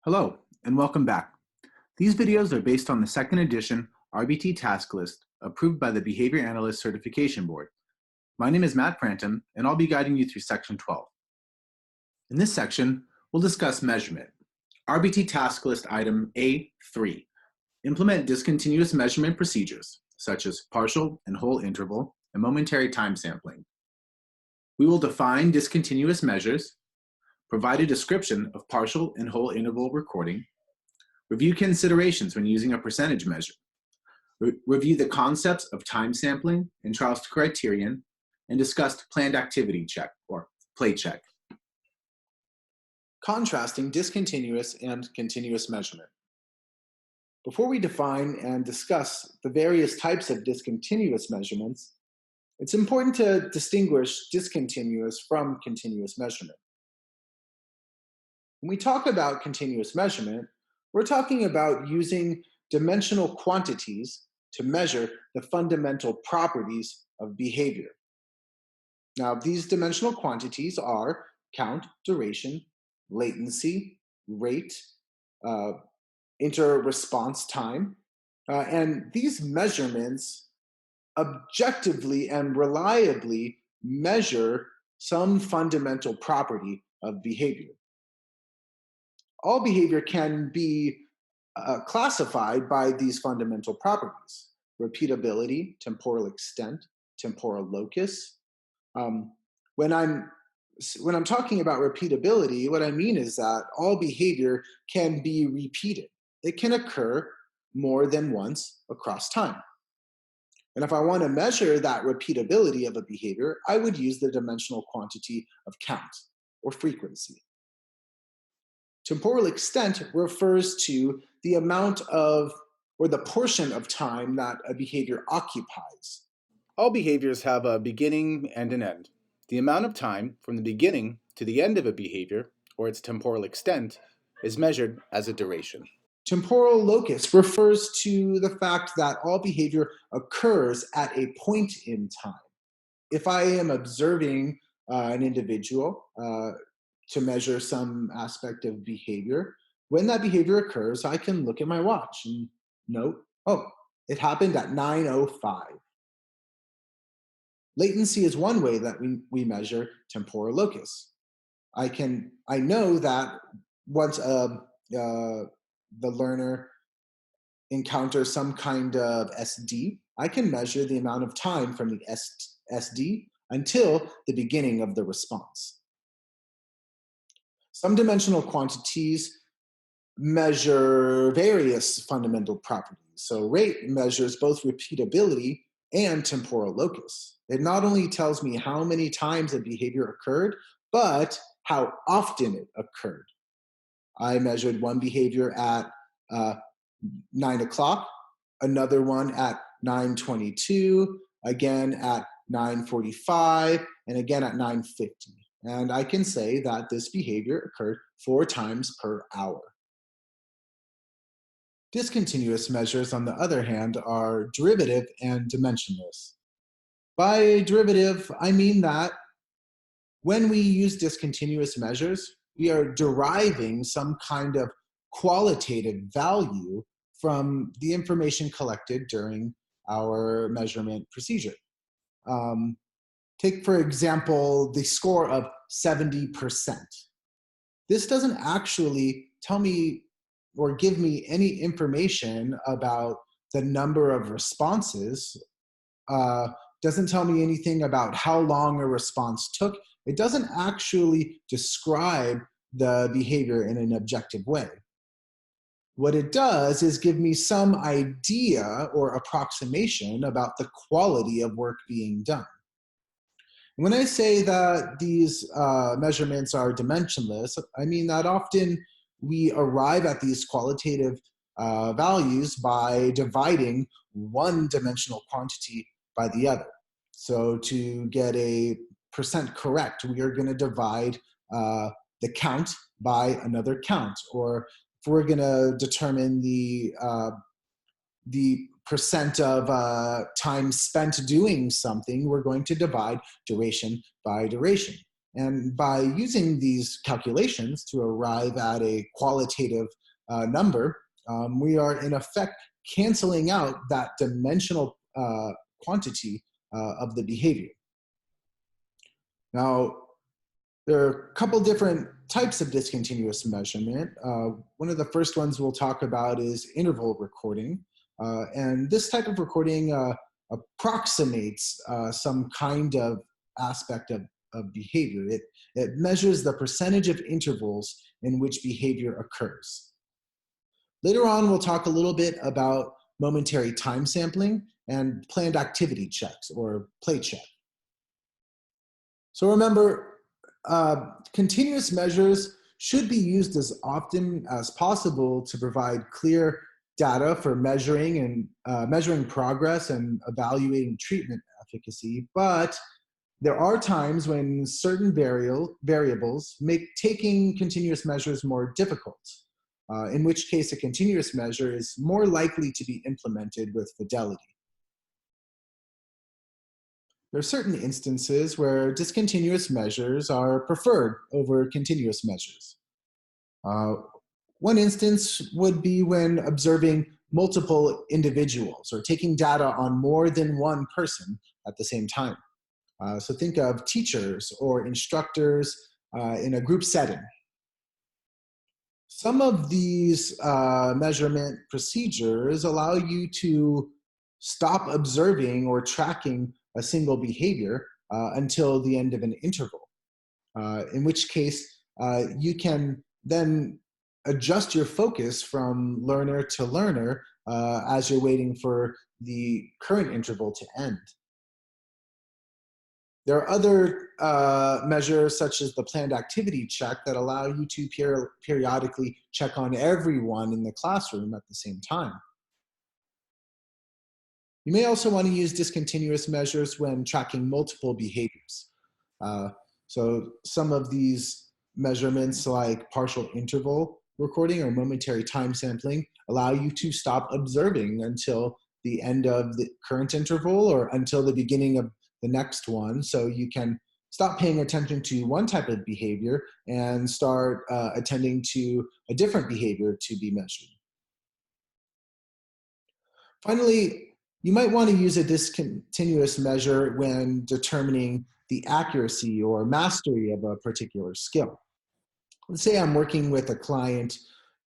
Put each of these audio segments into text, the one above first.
Hello, and welcome back. These videos are based on the second edition RBT task list approved by the Behavior Analyst Certification Board. My name is Matt Prantom, and I'll be guiding you through section 12. In this section, we'll discuss measurement. RBT task list item A3, implement discontinuous measurement procedures, such as partial and whole interval and momentary time sampling. We will define discontinuous measures, provide a description of partial and whole interval recording, review considerations when using a percentage measure, review the concepts of time sampling and Charles criterion, and discuss planned activity check or play check. Contrasting discontinuous and continuous measurement. Before we define and discuss the various types of discontinuous measurements, it's important to distinguish discontinuous from continuous measurement. When we talk about continuous measurement, we're talking about using dimensional quantities to measure the fundamental properties of behavior. Now, these dimensional quantities are count, duration, latency, rate, inter-response time, and these measurements objectively and reliably measure some fundamental property of behavior. All behavior can be classified by these fundamental properties: repeatability, temporal extent, temporal locus. When I'm talking about repeatability, what I mean is that all behavior can be repeated. It can occur more than once across time. And if I want to measure that repeatability of a behavior, I would use the dimensional quantity of count or frequency. Temporal extent refers to the amount of, or the portion of time that a behavior occupies. All behaviors have a beginning and an end. The amount of time from the beginning to the end of a behavior, or its temporal extent, is measured as a duration. Temporal locus refers to the fact that all behavior occurs at a point in time. If I am observing an individual to measure some aspect of behavior, when that behavior occurs, I can look at my watch and note, oh, it happened at 9:05. Latency is one way that we measure temporal locus. I know that once the learner encounters some kind of SD, I can measure the amount of time from the SD until the beginning of the response. Some dimensional quantities measure various fundamental properties. So rate measures both repeatability and temporal locus. It not only tells me how many times a behavior occurred, but how often it occurred. I measured one behavior at 9 o'clock, another one at 9:22, again at 9:45, and again at 9:50. And I can say that this behavior occurred 4 times per hour. Discontinuous measures, on the other hand, are derivative and dimensionless. By derivative, I mean that when we use discontinuous measures, we are deriving some kind of qualitative value from the information collected during our measurement procedure. Take, for example, the score of 70%. This doesn't actually tell me or give me any information about the number of responses, doesn't tell me anything about how long a response took. It doesn't actually describe the behavior in an objective way. What it does is give me some idea or approximation about the quality of work being done. When I say that these measurements are dimensionless, I mean that often we arrive at these qualitative values by dividing one dimensional quantity by the other. So to get a percent correct, we are going to divide the count by another count. Or if we're going to determine the percent of time spent doing something, we're going to divide duration by duration. And by using these calculations to arrive at a qualitative number, we are in effect canceling out that dimensional quantity of the behavior. Now, there are a couple different types of discontinuous measurement. One of the first ones we'll talk about is interval recording. And this type of recording approximates some kind of aspect of behavior. It measures the percentage of intervals in which behavior occurs. Later on, we'll talk a little bit about momentary time sampling and planned activity checks, or play check. So remember, continuous measures should be used as often as possible to provide clear data for measuring progress and evaluating treatment efficacy, but there are times when certain variables make taking continuous measures more difficult, in which case a continuous measure is more likely to be implemented with fidelity. There are certain instances where discontinuous measures are preferred over continuous measures. One instance would be when observing multiple individuals or taking data on more than one person at the same time. So think of teachers or instructors in a group setting. Some of these measurement procedures allow you to stop observing or tracking a single behavior until the end of an interval, in which case you can then adjust your focus from learner to learner as you're waiting for the current interval to end. There are other measures such as the planned activity check that allow you to periodically check on everyone in the classroom at the same time. You may also want to use discontinuous measures when tracking multiple behaviors. So some of these measurements, like partial interval recording or momentary time sampling, allow you to stop observing until the end of the current interval or until the beginning of the next one, so you can stop paying attention to one type of behavior and start attending to a different behavior to be measured. Finally, you might want to use a discontinuous measure when determining the accuracy or mastery of a particular skill. Let's say I'm working with a client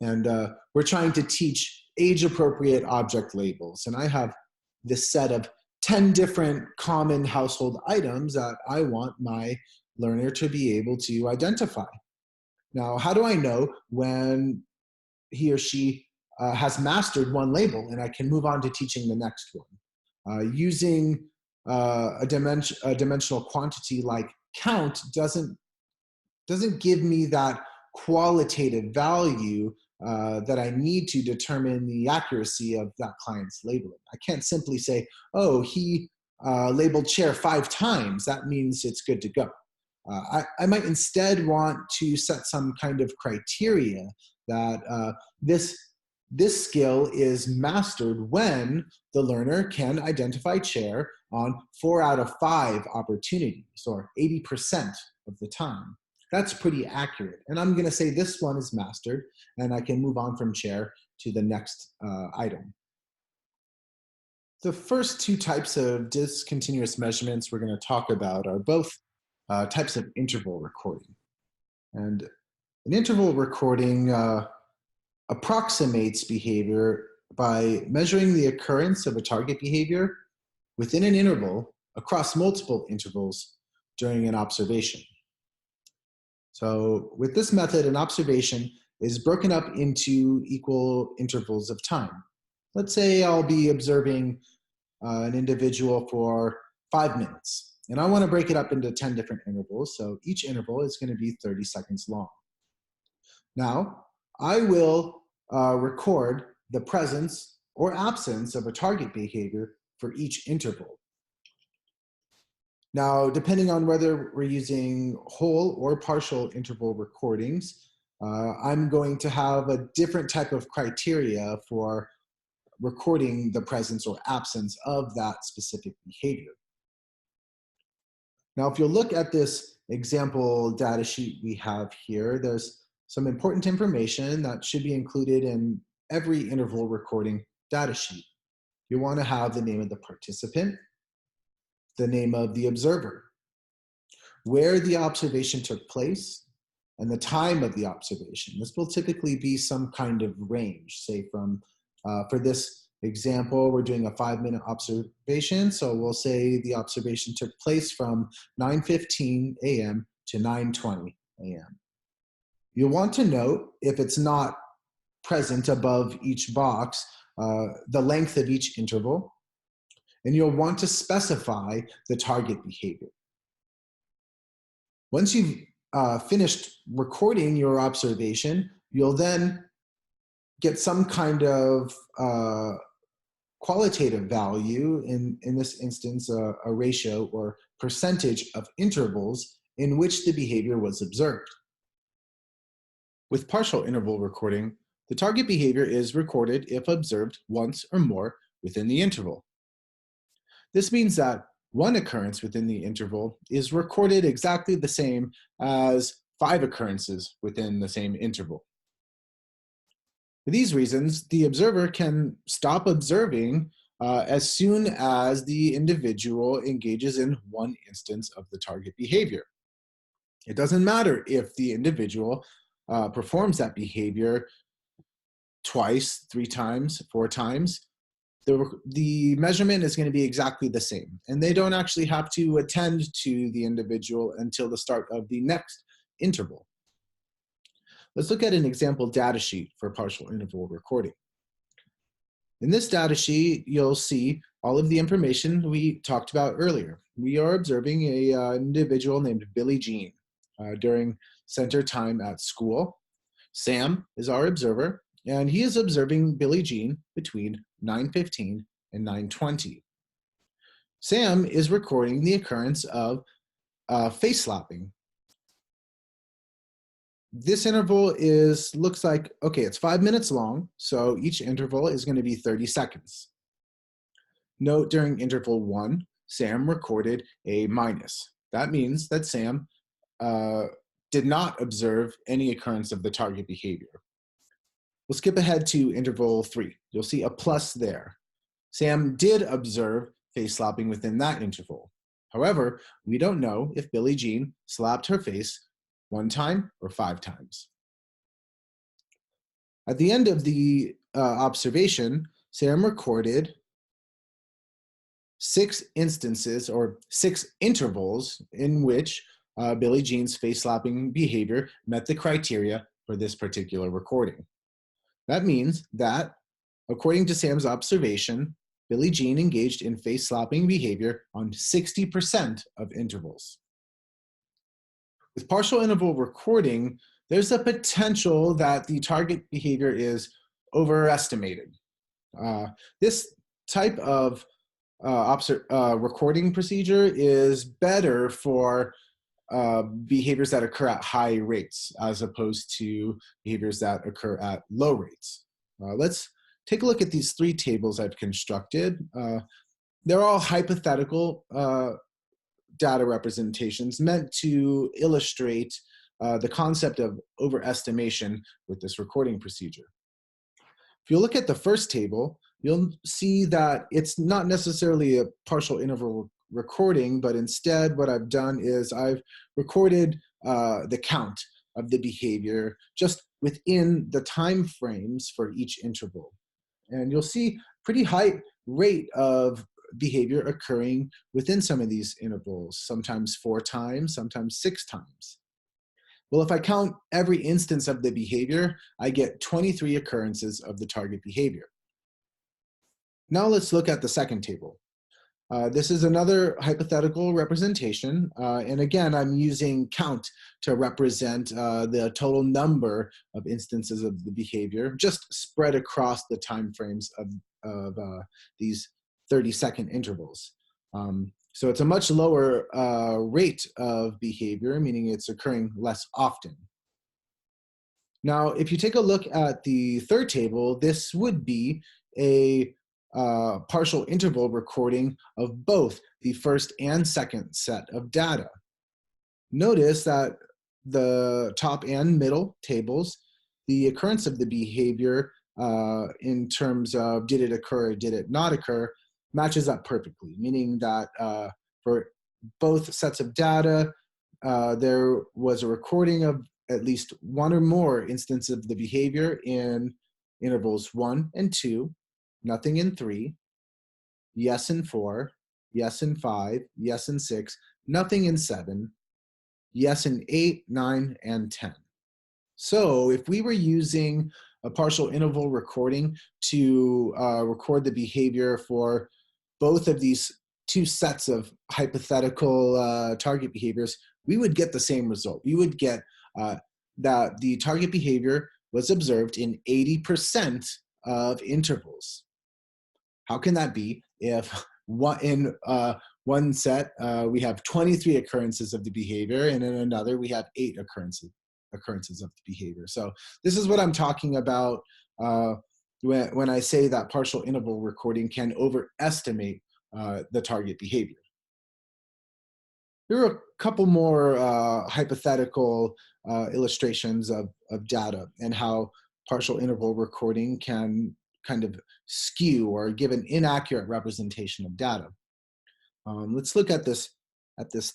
and we're trying to teach age-appropriate object labels, and I have this set of 10 different common household items that I want my learner to be able to identify. Now, how do I know when he or she has mastered one label and I can move on to teaching the next one? Using a dimensional quantity like count doesn't give me that qualitative value that I need to determine the accuracy of that client's labeling. I can't simply say, oh, he labeled chair 5 times. That means it's good to go. I might instead want to set some kind of criteria that this skill is mastered when the learner can identify chair on 4 out of 5 opportunities, or 80% of the time. That's pretty accurate. And I'm going to say this one is mastered, and I can move on from chair to the next item. The first 2 types of discontinuous measurements we're going to talk about are both types of interval recording. And an interval recording approximates behavior by measuring the occurrence of a target behavior within an interval across multiple intervals during an observation. So with this method, an observation is broken up into equal intervals of time. Let's say I'll be observing an individual for 5 minutes, and I want to break it up into 10 different intervals. So each interval is going to be 30 seconds long. Now, I will record the presence or absence of a target behavior for each interval. Now, depending on whether we're using whole or partial interval recordings, I'm going to have a different type of criteria for recording the presence or absence of that specific behavior. Now, if you look at this example data sheet we have here, there's some important information that should be included in every interval recording data sheet. You want to have the name of the participant, the name of the observer, where the observation took place, and the time of the observation. This will typically be some kind of range, say for this example, we're doing a 5-minute observation. So we'll say the observation took place from 9:15 a.m. to 9:20 a.m. You'll want to note, if it's not present above each box, the length of each interval, and you'll want to specify the target behavior. Once you've finished recording your observation, you'll then get some kind of qualitative value, in this instance, a ratio or percentage of intervals in which the behavior was observed. With partial interval recording, the target behavior is recorded if observed once or more within the interval. This means that one occurrence within the interval is recorded exactly the same as 5 occurrences within the same interval. For these reasons, the observer can stop observing as soon as the individual engages in one instance of the target behavior. It doesn't matter if the individual performs that behavior twice, 3 times, 4 times. The measurement is going to be exactly the same, and they don't actually have to attend to the individual until the start of the next interval. Let's look at an example data sheet for partial interval recording. In this data sheet, you'll see all of the information we talked about earlier. We are observing an individual named Billie Jean during center time at school. Sam is our observer, and he is observing Billie Jean between 9:15 and 9:20. Sam is recording the occurrence of face slapping. This interval looks like, okay, it's 5 minutes long, so each interval is going to be 30 seconds. Note, during interval 1, Sam recorded a minus. That means that Sam did not observe any occurrence of the target behavior. We'll skip ahead to interval 3. You'll see a plus there. Sam did observe face slapping within that interval. However, we don't know if Billie Jean slapped her face 1 time or 5 times. At the end of the observation, Sam recorded 6 instances or 6 intervals in which Billie Jean's face slapping behavior met the criteria for this particular recording. That means that, according to Sam's observation, Billie Jean engaged in face slapping behavior on 60% of intervals. With partial interval recording, there's a potential that the target behavior is overestimated. This type of recording procedure is better for behaviors that occur at high rates as opposed to behaviors that occur at low rates. Let's take a look at these 3 tables I've constructed. They're all hypothetical data representations meant to illustrate the concept of overestimation with this recording procedure. If you look at the first table, you'll see that it's not necessarily a partial interval recording, but instead what I've done is I've recorded the count of the behavior just within the time frames for each interval. And you'll see pretty high rate of behavior occurring within some of these intervals, sometimes 4 times, sometimes 6 times. Well, if I count every instance of the behavior, I get 23 occurrences of the target behavior. Now let's look at the second table. This is another hypothetical representation, and again, I'm using count to represent the total number of instances of the behavior, just spread across the time frames of these 30-second intervals. So it's a much lower rate of behavior, meaning it's occurring less often. Now, if you take a look at the third table, this would be a partial interval recording of both the first and second set of data. Notice that the top and middle tables, the occurrence of the behavior in terms of did it occur or did it not occur matches up perfectly, meaning that for both sets of data, there was a recording of at least one or more instances of the behavior in intervals 1 and 2, nothing in 3, yes in 4, yes in 5, yes in 6, nothing in 7, yes in 8, 9, and 10. So if we were using a partial interval recording to record the behavior for both of these two sets of hypothetical target behaviors, we would get the same result. We would get that the target behavior was observed in 80% of intervals. How can that be if in one set we have 23 occurrences of the behavior, and in another we have 8 occurrences of the behavior? So this is what I'm talking about when I say that partial interval recording can overestimate the target behavior. Here are a couple more hypothetical illustrations of data and how partial interval recording can kind of skew or give an inaccurate representation of data. Let's look at this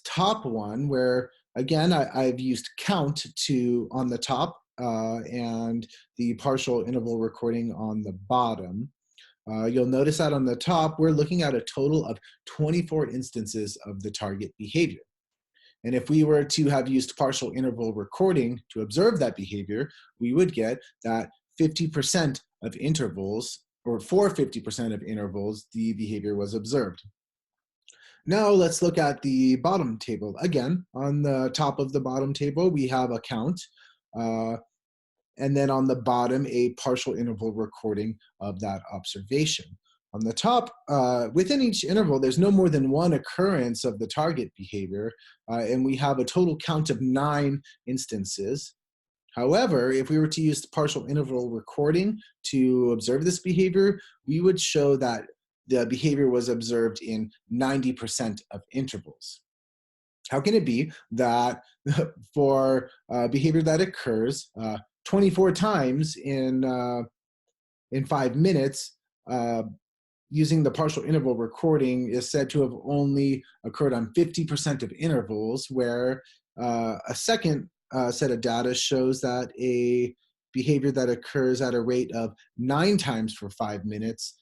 top one where, again, I've used count on the top and the partial interval recording on the bottom. You'll notice that on the top, we're looking at a total of 24 instances of the target behavior. And if we were to have used partial interval recording to observe that behavior, we would get that 50% of intervals, or for 50% of intervals, the behavior was observed. Now let's look at the bottom table. Again, on the top of the bottom table, we have a count. And then on the bottom, a partial interval recording of that observation. On the top, within each interval, there's no more than one occurrence of the target behavior, and we have a total count of 9 instances. However, if we were to use the partial interval recording to observe this behavior, we would show that the behavior was observed in 90% of intervals. How can it be that for behavior that occurs 24 times in 5 minutes, using the partial interval recording is said to have only occurred on 50% of intervals, where a second set of data shows that a behavior that occurs at a rate of 9 times for 5 minutes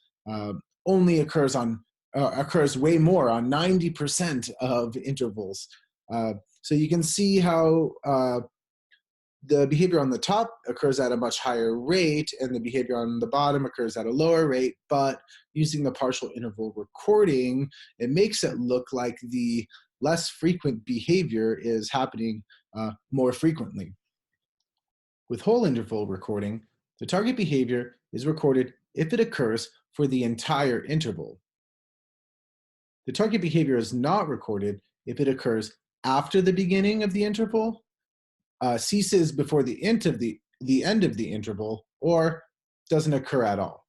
only occurs way more on 90% of intervals. So you can see how the behavior on the top occurs at a much higher rate and the behavior on the bottom occurs at a lower rate, but using the partial interval recording, it makes it look like the less frequent behavior is happening more frequently. With whole interval recording, the target behavior is recorded if it occurs for the entire interval. The target behavior is not recorded if it occurs after the beginning of the interval, ceases before the end of the interval, or doesn't occur at all.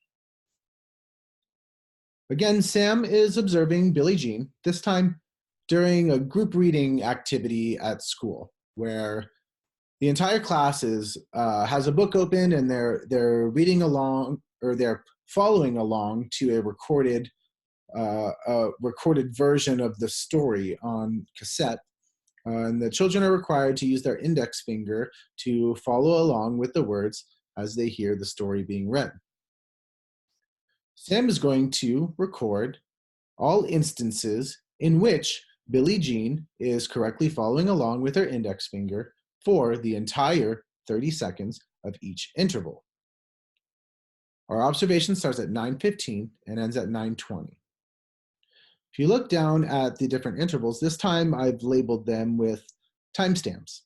Again, Sam is observing Billie Jean, this time during a group reading activity at school, where the entire class has a book open and they're reading along, or they're following along to a recorded version of the story on cassette. And the children are required to use their index finger to follow along with the words as they hear the story being read. Sam is going to record all instances in which Billie Jean is correctly following along with her index finger for the entire 30 seconds of each interval. Our observation starts at 9:15 and ends at 9:20. If you look down at the different intervals, this time I've labeled them with timestamps,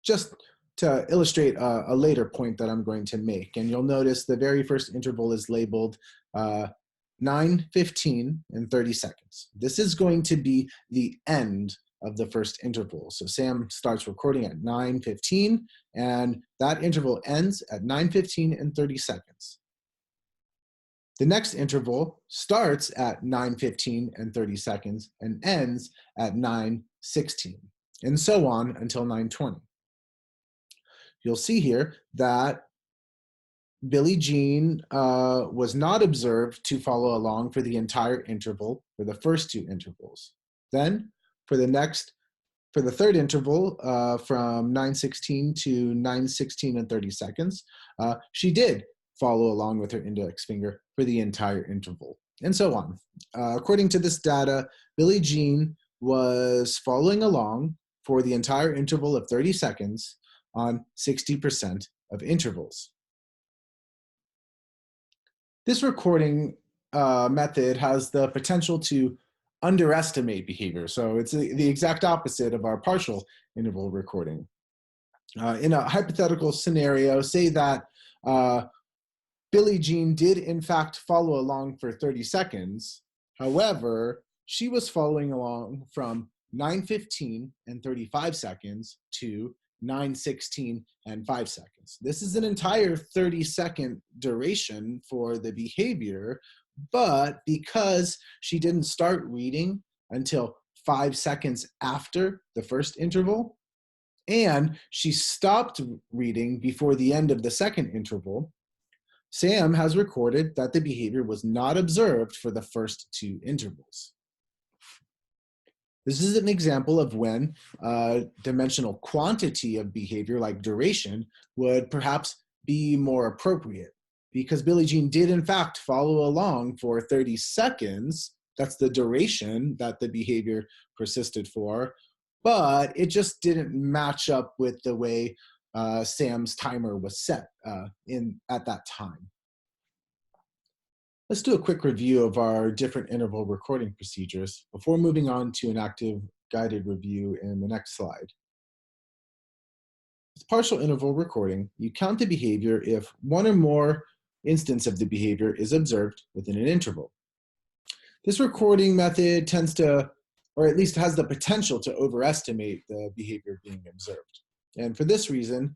just to illustrate a later point that I'm going to make. And you'll notice the very first interval is labeled 9:15 and 30 seconds. This is going to be the end of the first interval. So Sam starts recording at 9:15, and that interval ends at 9:15 and 30 seconds. The next interval starts at 9:15 and 30 seconds and ends at 9:16 9:16, and so on until 9:20. You'll see here that Billie Jean was not observed to follow along for the entire interval for the first two intervals. Then, for the third interval, from 9:16 to 9:16 and 30 seconds, she did follow along with her index finger for the entire interval, and so on. According to this data, Billie Jean was following along for the entire interval of 30 seconds on 60% of intervals. This recording method has the potential to underestimate behavior. So it's the exact opposite of our partial interval recording. In a hypothetical scenario, say that Billie Jean did in fact follow along for 30 seconds. However, she was following along from 9:15 and 35 seconds to 9:16 and 5 seconds. This is an entire 30-second duration for the behavior, but because she didn't start reading until 5 seconds after the first interval, and she stopped reading before the end of the second interval, Sam has recorded that the behavior was not observed for the first two intervals. This is an example of when dimensional quantity of behavior, like duration, would perhaps be more appropriate. Because Billie Jean did in fact follow along for 30 seconds, that's the duration that the behavior persisted for, but it just didn't match up with the way Sam's timer was set at that time. Let's do a quick review of our different interval recording procedures before moving on to an active guided review in the next slide. With partial interval recording, you count the behavior if one or more instance of the behavior is observed within an interval. This recording method tends to, or at least has the potential to, overestimate the behavior being observed. And for this reason,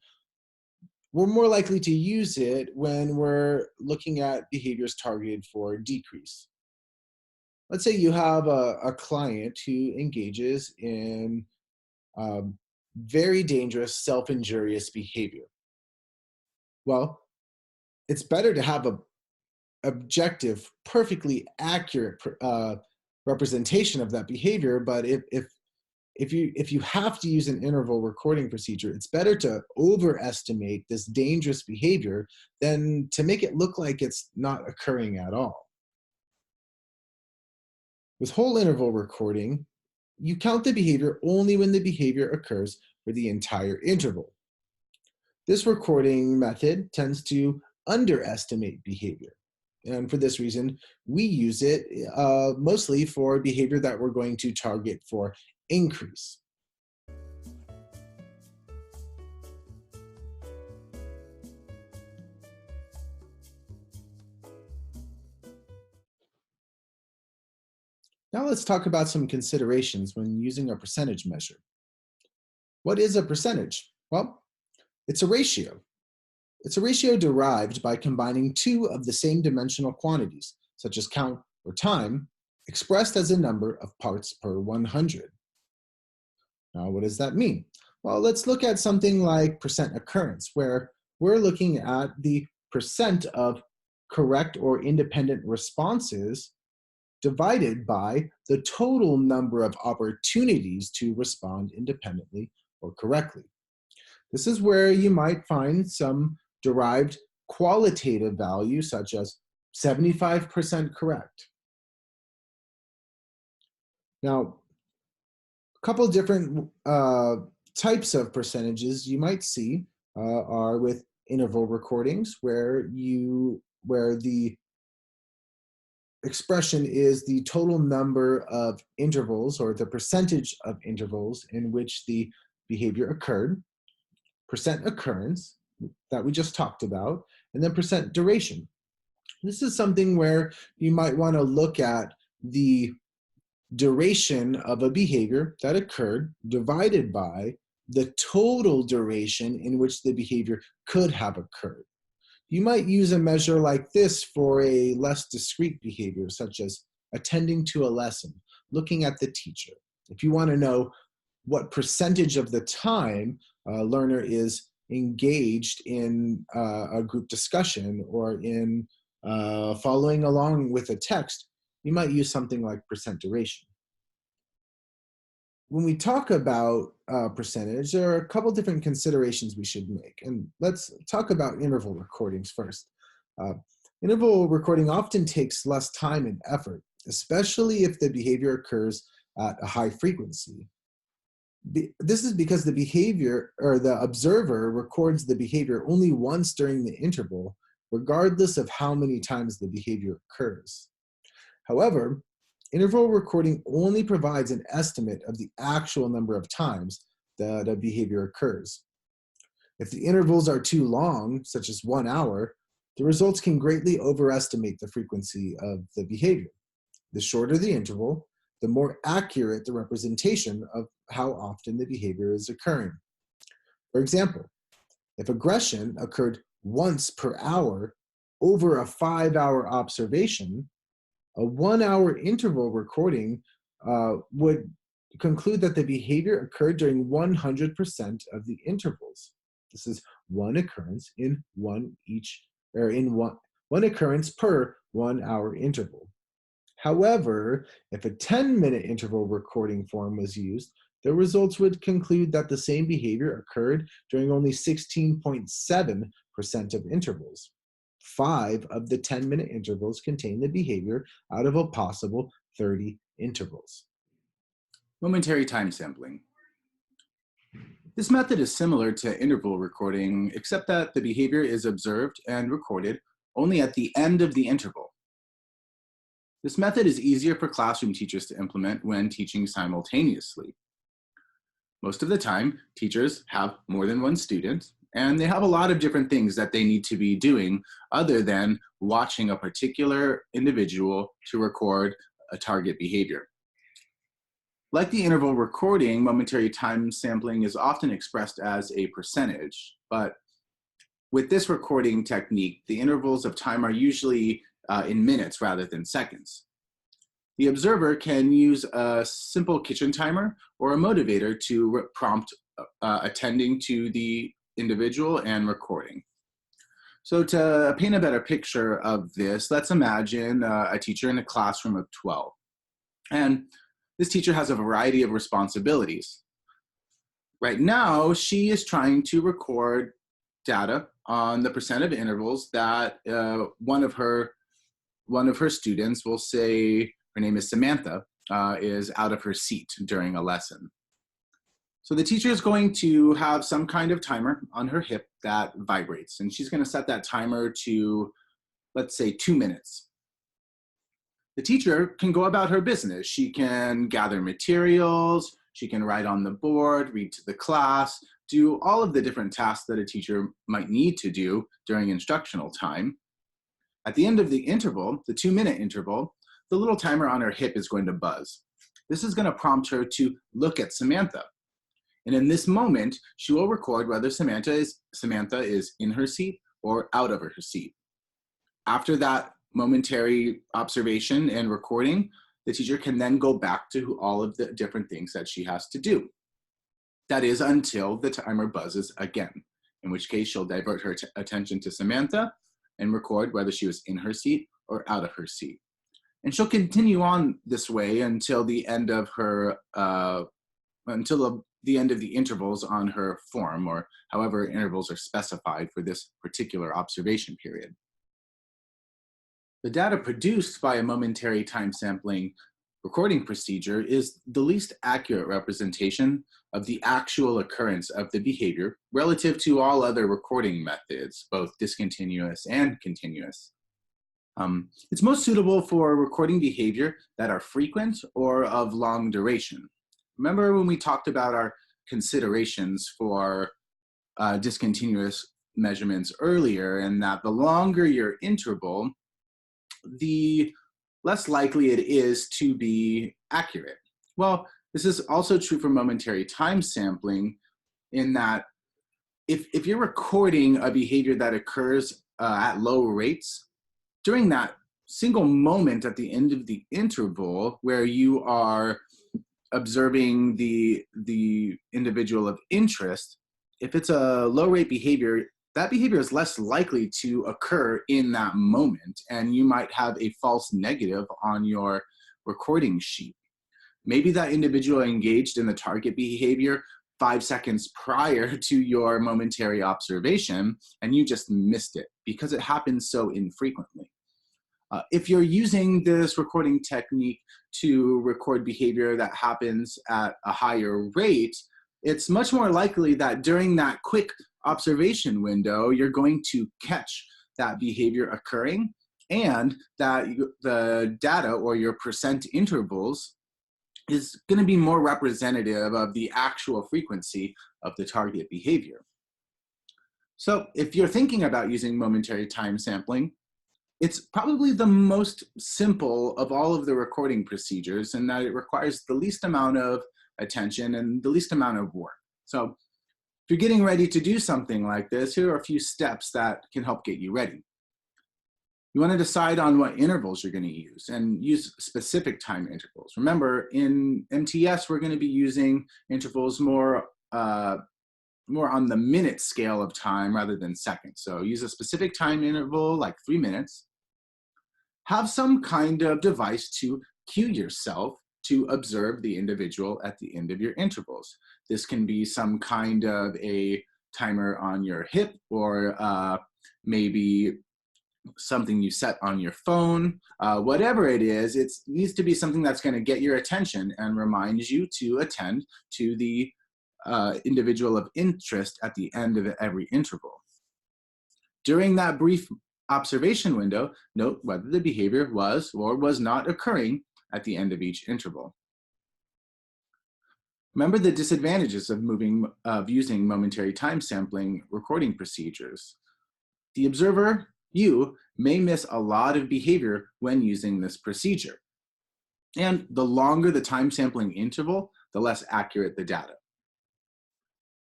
we're more likely to use it when we're looking at behaviors targeted for decrease. Let's say you have a client who engages in very dangerous self-injurious behavior. Well, it's better to have an objective, perfectly accurate representation of that behavior, but if you have to use an interval recording procedure, it's better to overestimate this dangerous behavior than to make it look like it's not occurring at all. With whole interval recording, you count the behavior only when the behavior occurs for the entire interval. This recording method tends to underestimate behavior. And for this reason, we use it mostly for behavior that we're going to target for increase. Now let's talk about some considerations when using a percentage measure. What is a percentage? Well, it's a ratio. It's a ratio derived by combining two of the same dimensional quantities, such as count or time, expressed as a number of parts per 100. Now, what does that mean? Well, let's look at something like percent occurrence, where we're looking at the percent of correct or independent responses divided by the total number of opportunities to respond independently or correctly. This is where you might find some derived qualitative value, such as 75% correct. Now, a couple of different types of percentages you might see are with interval recordings, where the expression is the total number of intervals, or the percentage of intervals in which the behavior occurred, percent occurrence that we just talked about, and then percent duration. This is something where you might want to look at the duration of a behavior that occurred divided by the total duration in which the behavior could have occurred. You might use a measure like this for a less discrete behavior, such as attending to a lesson, looking at the teacher. If you want to know what percentage of the time a learner is engaged in a group discussion or in following along with a text, you might use something like percent duration. When we talk about percentage, there are a couple different considerations we should make. And let's talk about interval recordings first. Uh, Interval recording often takes less time and effort, especially if the behavior occurs at a high frequency. This is because the behavior or the observer records the behavior only once during the interval, regardless of how many times the behavior occurs. However, interval recording only provides an estimate of the actual number of times that a behavior occurs. If the intervals are too long, such as 1 hour, the results can greatly overestimate the frequency of the behavior. The shorter the interval, the more accurate the representation of how often the behavior is occurring. For example, if aggression occurred once per hour over a 5-hour observation, a 1-hour interval recording would conclude that the behavior occurred during 100% of the intervals. This is one occurrence in one occurrence per 1-hour interval. However, if a 10-minute interval recording form was used, the results would conclude that the same behavior occurred during only 16.7% of intervals. 5 of the 10-minute intervals contain the behavior out of a possible 30 intervals. Momentary time sampling. This method is similar to interval recording, except that the behavior is observed and recorded only at the end of the interval. This method is easier for classroom teachers to implement when teaching simultaneously. Most of the time, teachers have more than one student, and they have a lot of different things that they need to be doing other than watching a particular individual to record a target behavior. Like the interval recording, momentary time sampling is often expressed as a percentage, but with this recording technique, the intervals of time are usually in minutes rather than seconds. The observer can use a simple kitchen timer or a motivator to prompt attending to the individual and recording. So to paint a better picture of this, let's imagine a teacher in a classroom of 12. And this teacher has a variety of responsibilities. Right now, she is trying to record data on the percent of intervals that one of her students, will say her name is Samantha, is out of her seat during a lesson. So the teacher is going to have some kind of timer on her hip that vibrates, and she's going to set that timer to, let's say, 2 minutes. The teacher can go about her business. She can gather materials, she can write on the board, read to the class, do all of the different tasks that a teacher might need to do during instructional time. At the end of the interval, the 2-minute interval, the little timer on her hip is going to buzz. This is going to prompt her to look at Samantha. And in this moment, she will record whether Samantha is in her seat or out of her seat. After that momentary observation and recording, the teacher can then go back to all of the different things that she has to do. That is until the timer buzzes again, in which case she'll divert her attention to Samantha and record whether she was in her seat or out of her seat. And she'll continue on this way until the end of her, the end of the intervals on her form, or however intervals are specified for this particular observation period. The data produced by a momentary time sampling recording procedure is the least accurate representation of the actual occurrence of the behavior relative to all other recording methods, both discontinuous and continuous. It's most suitable for recording behavior that are frequent or of long duration. Remember when we talked about our considerations for discontinuous measurements earlier, and that the longer your interval, the less likely it is to be accurate. Well, this is also true for momentary time sampling, in that if you're recording a behavior that occurs at low rates, during that single moment at the end of the interval where you are observing the individual of interest, if it's a low rate behavior, that behavior is less likely to occur in that moment, and you might have a false negative on your recording sheet. Maybe that individual engaged in the target behavior 5 seconds prior to your momentary observation, and you just missed it because it happens so infrequently. If you're using this recording technique to record behavior that happens at a higher rate, it's much more likely that during that quick observation window, you're going to catch that behavior occurring, and that the data or your percent intervals is going to be more representative of the actual frequency of the target behavior. So if you're thinking about using momentary time sampling, it's probably the most simple of all of the recording procedures, in that it requires the least amount of attention and the least amount of work. So if you're getting ready to do something like this, here are a few steps that can help get you ready. You want to decide on what intervals you're going to use, and use specific time intervals. Remember, in MTS, we're going to be using intervals more on the minute scale of time rather than seconds. So use a specific time interval like 3 minutes. Have some kind of device to cue yourself to observe the individual at the end of your intervals. This can be some kind of a timer on your hip, or maybe something you set on your phone. Whatever it is, it needs to be something that's going to get your attention and remind you to attend to the individual of interest at the end of every interval. During that brief observation window, note whether the behavior was or was not occurring at the end of each interval. Remember the disadvantages of using momentary time sampling recording procedures. The observer, you, may miss a lot of behavior when using this procedure. And the longer the time sampling interval, the less accurate the data.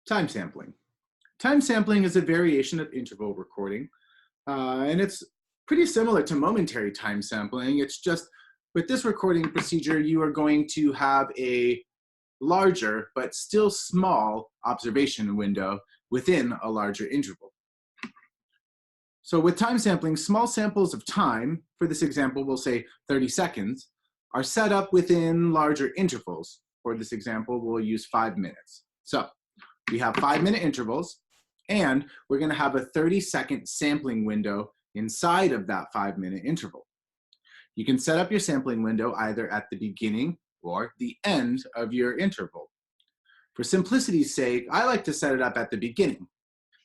Time sampling. Time sampling is a variation of interval recording, and it's pretty similar to momentary time sampling. It's just with this recording procedure, you are going to have a larger but still small observation window within a larger interval. So with time sampling, small samples of time, for this example, we'll say 30 seconds, are set up within larger intervals. For this example, we'll use 5 minutes. So we have 5-minute intervals, and we're going to have a 30-second sampling window inside of that 5-minute interval. You can set up your sampling window either at the beginning or the end of your interval. For simplicity's sake, I like to set it up at the beginning.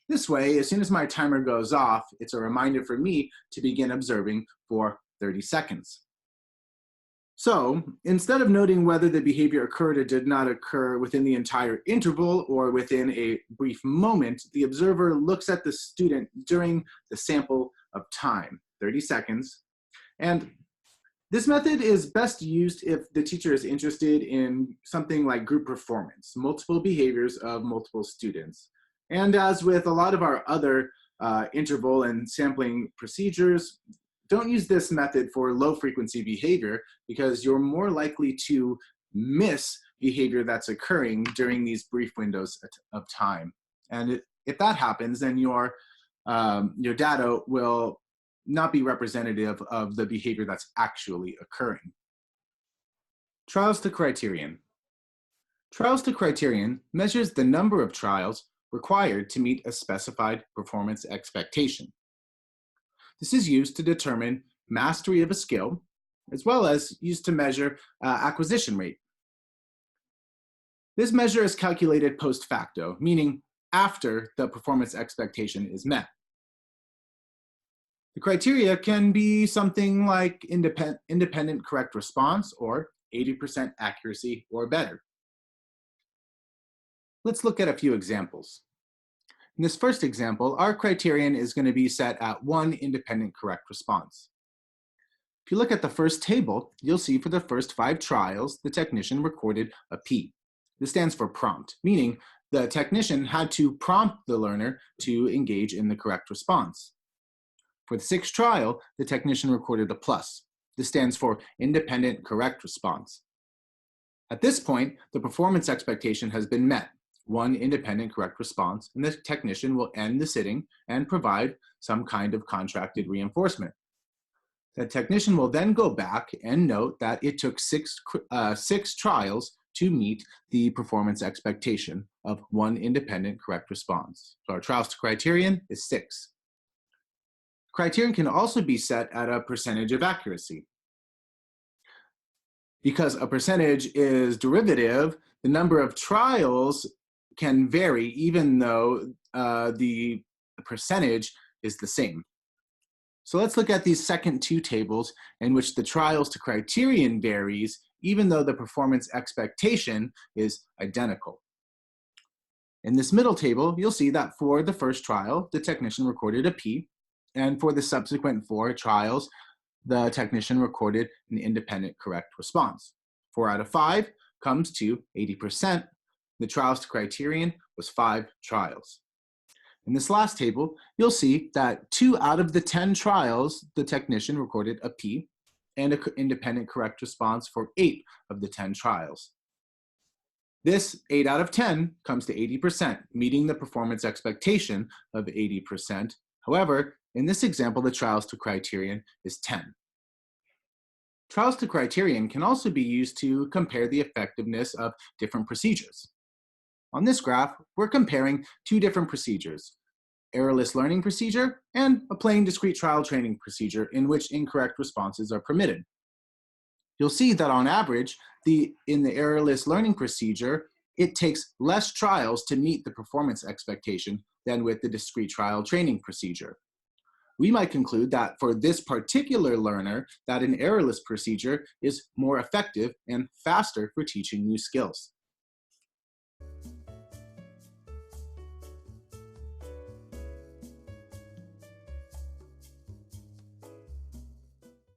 This way, as soon as my timer goes off, it's a reminder for me to begin observing for 30 seconds. So instead of noting whether the behavior occurred or did not occur within the entire interval or within a brief moment, the observer looks at the student during the sample of time, 30 seconds. And this method is best used if the teacher is interested in something like group performance, multiple behaviors of multiple students. And as with a lot of our other interval and sampling procedures, don't use this method for low frequency behavior, because you're more likely to miss behavior that's occurring during these brief windows of time. And if that happens, then your data will not be representative of the behavior that's actually occurring. Trials to criterion. Trials to criterion measures the number of trials required to meet a specified performance expectation. This is used to determine mastery of a skill, as well as used to measure acquisition rate. This measure is calculated post facto, meaning after the performance expectation is met. The criteria can be something like independent correct response, or 80% accuracy or better. Let's look at a few examples. In this first example, our criterion is going to be set at 1 independent correct response. If you look at the first table, you'll see for the first 5 trials, the technician recorded a P. This stands for prompt, meaning the technician had to prompt the learner to engage in the correct response. For the 6th trial, the technician recorded a plus. This stands for independent correct response. At this point, the performance expectation has been met, one independent correct response, and the technician will end the sitting and provide some kind of contracted reinforcement. The technician will then go back and note that it took six trials to meet the performance expectation of one independent correct response. So our trials to criterion is 6. Criterion can also be set at a percentage of accuracy. Because a percentage is derivative, the number of trials can vary even though the percentage is the same. So let's look at these second 2 tables in which the trials to criterion varies even though the performance expectation is identical. In this middle table, you'll see that for the first trial, the technician recorded a P, and for the subsequent 4 trials, the technician recorded an independent correct response. 4 out of 5 comes to 80%. The trials to criterion was 5 trials. In this last table, you'll see that 2 out of the 10 trials, the technician recorded a P and an independent correct response for 8 of the 10 trials. This 8 out of 10 comes to 80%, meeting the performance expectation of 80%. However, in this example, the trials to criterion is 10. Trials to criterion can also be used to compare the effectiveness of different procedures. On this graph, we're comparing 2 different procedures, errorless learning procedure and a plain discrete trial training procedure in which incorrect responses are permitted. You'll see that on average, in the errorless learning procedure, it takes less trials to meet the performance expectation than with the discrete trial training procedure. We might conclude that for this particular learner, that an errorless procedure is more effective and faster for teaching new skills.